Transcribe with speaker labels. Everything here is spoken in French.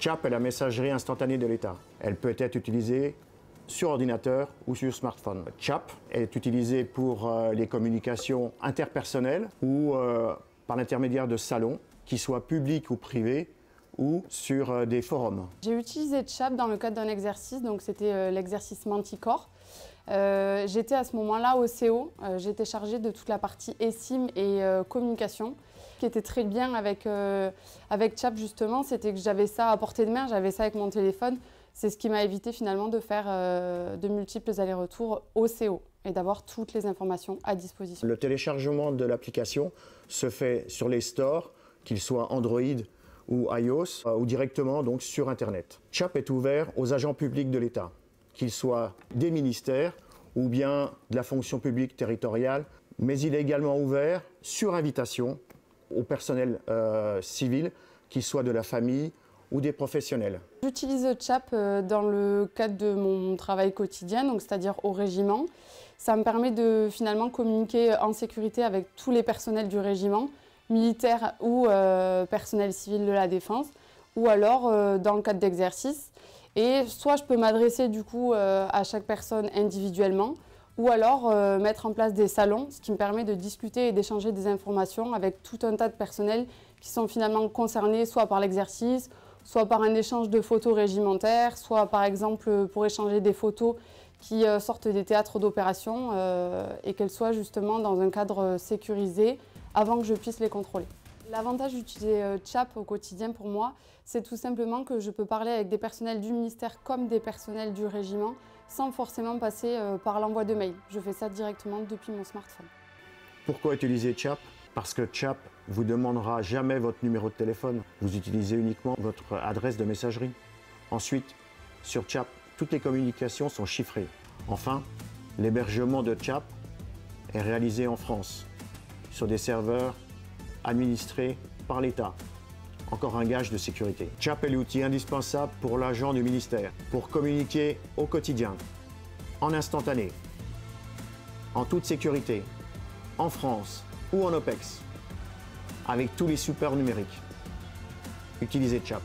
Speaker 1: CHAP est la messagerie instantanée de l'État. Elle peut être utilisée sur ordinateur ou sur smartphone. CHAP est utilisé pour les communications interpersonnelles ou par l'intermédiaire de salons, qu'ils soient publics ou privés, ou sur des forums.
Speaker 2: J'ai utilisé CHAP dans le cadre d'un exercice, donc c'était l'exercice Manticore. J'étais à ce moment-là au CO, j'étais chargée de toute la partie eSIM et communication. Ce qui était très bien avec CHAP justement, c'était que j'avais ça à portée de main, j'avais ça avec mon téléphone. C'est ce qui m'a évité finalement de faire de multiples allers-retours au CO et d'avoir toutes les informations à disposition.
Speaker 1: Le téléchargement de l'application se fait sur les stores, qu'ils soient Android ou iOS, ou directement donc sur Internet. CHAP est ouvert aux agents publics de l'État, qu'ils soient des ministères ou bien de la fonction publique territoriale, mais il est également ouvert sur invitation au personnel civil, qu'il soit de la famille ou des professionnels.
Speaker 2: J'utilise CHAP dans le cadre de mon travail quotidien, donc c'est-à-dire au régiment. Ça me permet de finalement communiquer en sécurité avec tous les personnels du régiment, militaires ou personnel civil de la défense, ou alors dans le cadre d'exercices. Et soit je peux m'adresser du coup à chaque personne individuellement, ou alors mettre en place des salons, ce qui me permet de discuter et d'échanger des informations avec tout un tas de personnels qui sont finalement concernés soit par l'exercice, soit par un échange de photos régimentaires, soit par exemple pour échanger des photos qui sortent des théâtres d'opération et qu'elles soient justement dans un cadre sécurisé avant que je puisse les contrôler. L'avantage d'utiliser CHAP au quotidien pour moi, c'est tout simplement que je peux parler avec des personnels du ministère comme des personnels du régiment sans forcément passer par l'envoi de mails. Je fais ça directement depuis mon smartphone.
Speaker 1: Pourquoi utiliser CHAP? Parce que CHAP ne vous demandera jamais votre numéro de téléphone. Vous utilisez uniquement votre adresse de messagerie. Ensuite, sur CHAP, toutes les communications sont chiffrées. Enfin, l'hébergement de CHAP est réalisé en France, sur des serveurs administrés par l'État. Encore un gage de sécurité. CHAP est l'outil indispensable pour l'agent du ministère pour communiquer au quotidien, en instantané, en toute sécurité, en France ou en OPEX, avec tous les supports numériques. Utilisez CHAP.